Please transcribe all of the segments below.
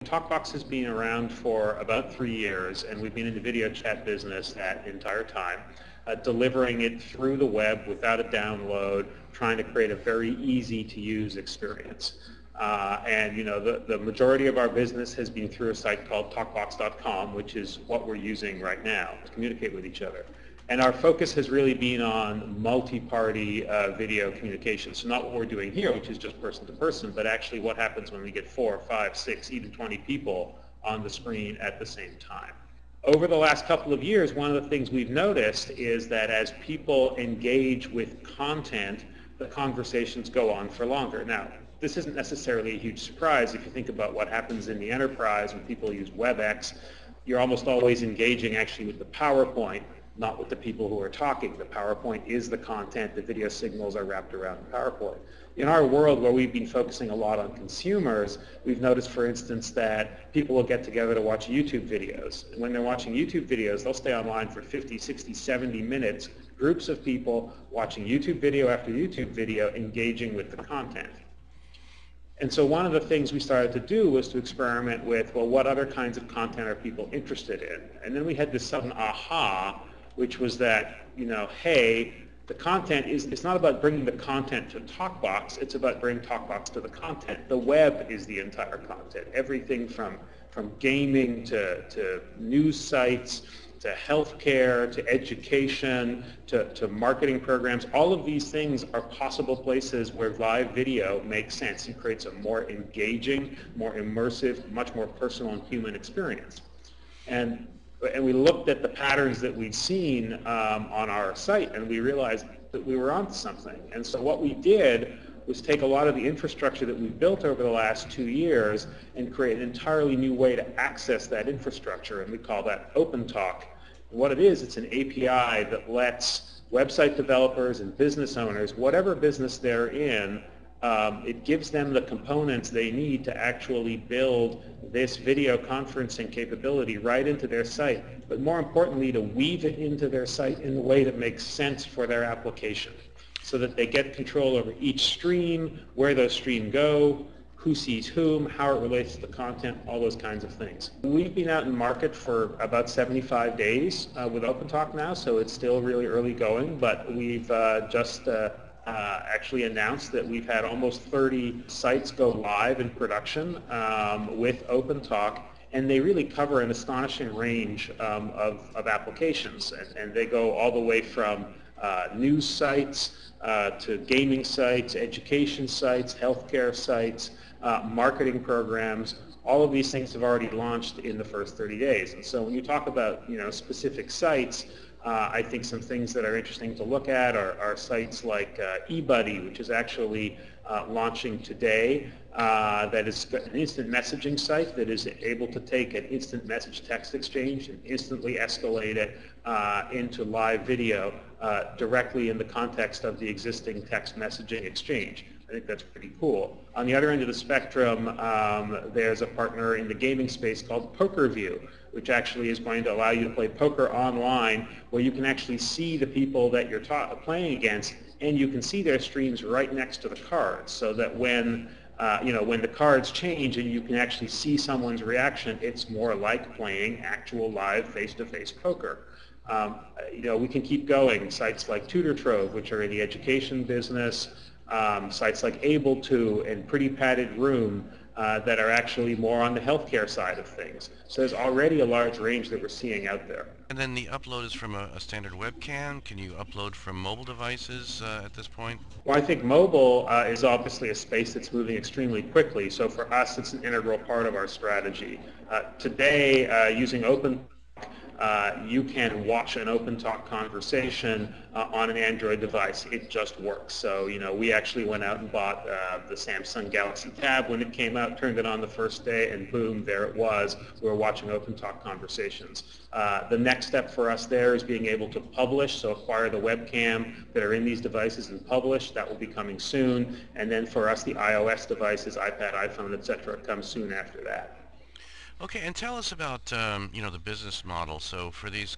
TokBox has been around for about 3 years, and we've been in the video chat business that entire time, delivering it through the web without a download, trying to create a very easy-to-use experience. And the majority of our business has been through a site called TokBox.com, which is what we're using right now to communicate with each other. And our focus has really been on multi-party video communication. So not what we're doing here, which is just person to person, but actually what happens when we get 4, 5, 6, even 20 people on the screen at the same time. Over the last couple of years, one of the things we've noticed is that as people engage with content, the conversations go on for longer. Now, this isn't necessarily a huge surprise if you think about what happens in the enterprise when people use WebEx. You're almost always engaging actually with the PowerPoint, not with the people who are talking. The PowerPoint is the content, the video signals are wrapped around the PowerPoint. In our world where we've been focusing a lot on consumers, we've noticed, for instance, that people will get together to watch YouTube videos. And when they're watching YouTube videos, they'll stay online for 50, 60, 70 minutes, groups of people watching YouTube video after YouTube video, engaging with the content. And so one of the things we started to do was to experiment with, well, what other kinds of content are people interested in? And then we had this sudden aha, which was that, hey, the content it's not about bringing the content to TokBox, it's about bringing TokBox to the content. The web is the entire content. Everything from gaming to news sites, to healthcare, to education, to marketing programs. All of these things are possible places where live video makes sense and creates a more engaging, more immersive, much more personal and human experience. And we looked at the patterns that we'd seen on our site, and we realized that we were onto something. And so what we did was take a lot of the infrastructure that we've built over the last 2 years and create an entirely new way to access that infrastructure, and we call that OpenTalk. And what it is, it's an API that lets website developers and business owners, whatever business they're in, it gives them the components they need to actually build this video conferencing capability right into their site, but more importantly to weave it into their site in a way that makes sense for their application, so that they get control over each stream, where those streams go, who sees whom, how it relates to the content, all those kinds of things. We've been out in market for about 75 days with OpenTalk now, so it's still really early going, but we've just actually announced that we've had almost 30 sites go live in production with OpenTalk, and they really cover an astonishing range of applications, and they go all the way from news sites to gaming sites, education sites, healthcare sites, marketing programs. All of these things have already launched in the first 30 days. And so when you talk about specific sites, I think some things that are interesting to look at are sites like eBuddy, which is actually launching today. That is an instant messaging site that is able to take an instant message text exchange and instantly escalate it into live video directly in the context of the existing text messaging exchange. I think that's pretty cool. On the other end of the spectrum, there's a partner in the gaming space called PokerView, which actually is going to allow you to play poker online, where you can actually see the people that you're playing against, and you can see their streams right next to the cards, so that when when the cards change and you can actually see someone's reaction, it's more like playing actual live face-to-face poker. We can keep going. Sites like Tutor Trove, which are in the education business, sites like Able2 and Pretty Padded Room that are actually more on the healthcare side of things. So there's already a large range that we're seeing out there. And then the upload is from a standard webcam. Can you upload from mobile devices at this point? Well, I think mobile is obviously a space that's moving extremely quickly. So for us, it's an integral part of our strategy. Today, using OpenTalk, you can watch an OpenTalk conversation on an Android device. It just works. So, we actually went out and bought the Samsung Galaxy Tab when it came out, turned it on the first day, and boom, there it was. We were watching OpenTalk conversations. The next step for us there is being able to publish, so acquire the webcam that are in these devices and publish. That will be coming soon. And then for us, the iOS devices, iPad, iPhone, etc., come soon after that. Okay, and tell us about the business model. So for these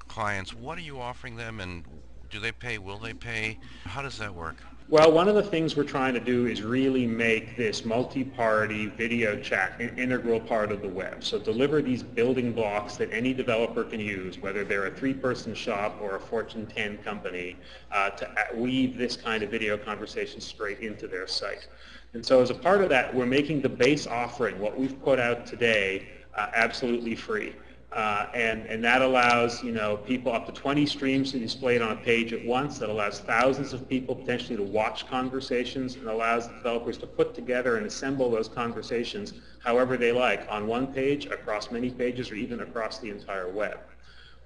clients, what are you offering them, and Do they pay? Will they pay? How does that work? Well, one of the things we're trying to do is really make this multi-party video chat an integral part of the web. So deliver these building blocks that any developer can use, whether they're a three-person shop or a Fortune 10 company, to weave this kind of video conversation straight into their site. And so as a part of that, we're making the base offering, what we've put out today, absolutely free. And that allows people up to 20 streams to be displayed on a page at once. That allows thousands of people potentially to watch conversations, and allows developers to put together and assemble those conversations however they like, on one page, across many pages, or even across the entire web.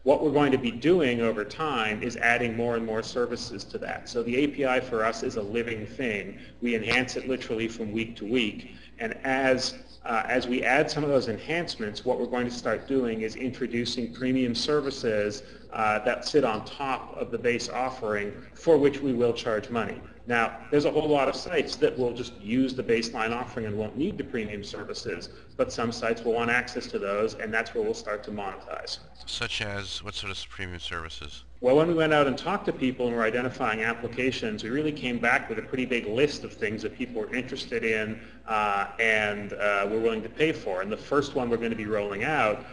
What we're going to be doing over time is adding more and more services to that. So the API for us is a living thing. We enhance it literally from week to week. And as we add some of those enhancements, what we're going to start doing is introducing premium services that sit on top of the base offering, for which we will charge money. Now, there's a whole lot of sites that will just use the baseline offering and won't need the premium services, but some sites will want access to those, and that's where we'll start to monetize. Such as what sort of premium services? Well, when we went out and talked to people and were identifying applications, we really came back with a pretty big list of things that people were interested in and were willing to pay for. And the first one we're going to be rolling out,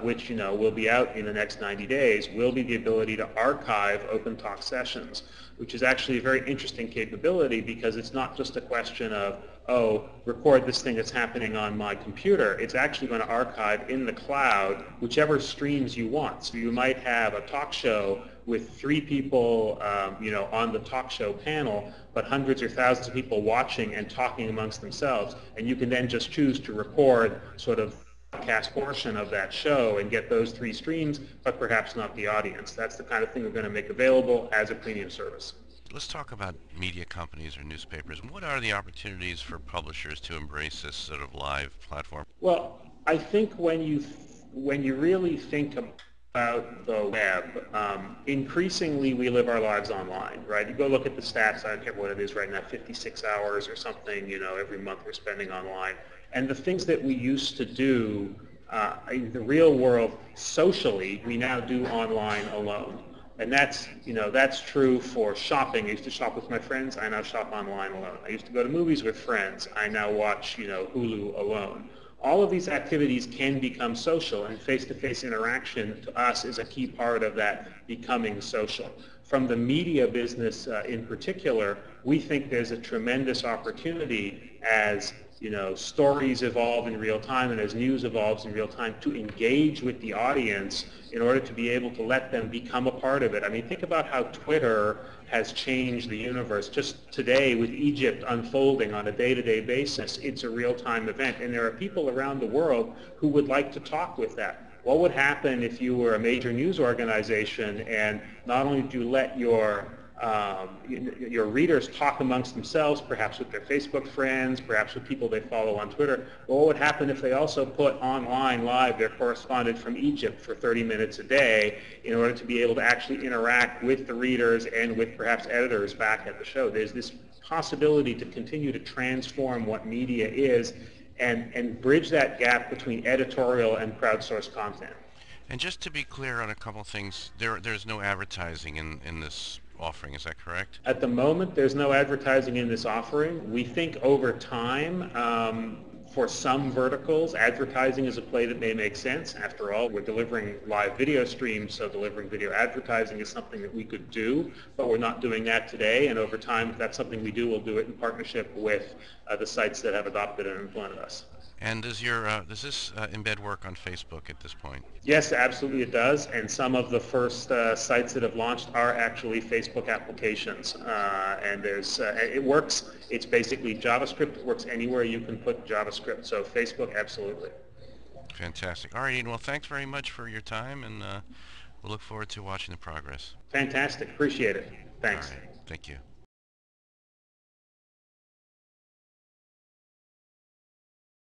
which will be out in the next 90 days, will be the ability to archive open talk sessions, which is actually a very interesting capability, because it's not just a question of, oh, record this thing that's happening on my computer. It's actually going to archive in the cloud whichever streams you want. So you might have a talk show with 3 people on the talk show panel, but hundreds or thousands of people watching and talking amongst themselves. And you can then just choose to record sort of broadcast portion of that show and get those 3 streams, but perhaps not the audience. That's the kind of thing we're going to make available as a premium service. Let's talk about media companies or newspapers. What are the opportunities for publishers to embrace this sort of live platform? Well, I think when you really think about the web, increasingly we live our lives online, right? You go look at the stats, I don't care what it is right now, 56 hours or something, every month we're spending online. And the things that we used to do in the real world socially, we now do online alone. And that's true for shopping. I used to shop with my friends. I now shop online alone. I used to go to movies with friends. I now watch, Hulu alone. All of these activities can become social, and face-to-face interaction to us is a key part of that becoming social. From the media business in particular, we think there's a tremendous opportunity as stories evolve in real time and as news evolves in real time, to engage with the audience in order to be able to let them become a part of it. I mean, think about how Twitter has changed the universe. Just today, with Egypt unfolding on a day-to-day basis, it's a real-time event, and there are people around the world who would like to talk with that. What would happen if you were a major news organization and not only do you let your readers talk amongst themselves, perhaps with their Facebook friends, perhaps with people they follow on Twitter, but what would happen if they also put online live their correspondent from Egypt for 30 minutes a day in order to be able to actually interact with the readers and with perhaps editors back at the show? There's this possibility to continue to transform what media is and bridge that gap between editorial and crowdsourced content. And just to be clear on a couple things, there's no advertising in this offering, is that correct? At the moment, there's no advertising in this offering. We think over time, for some verticals, advertising is a play that may make sense. After all, we're delivering live video streams, so delivering video advertising is something that we could do, but we're not doing that today. And over time, if that's something we do, we'll do it in partnership with the sites that have adopted and implemented us. And does this embed work on Facebook at this point? Yes, absolutely it does. And some of the first sites that have launched are actually Facebook applications. And it works. It's basically JavaScript. It works anywhere you can put JavaScript. So Facebook, absolutely. Fantastic. All right, Ian. Well, thanks very much for your time, and we'll look forward to watching the progress. Fantastic. Appreciate it. Thanks. All right. Thank you.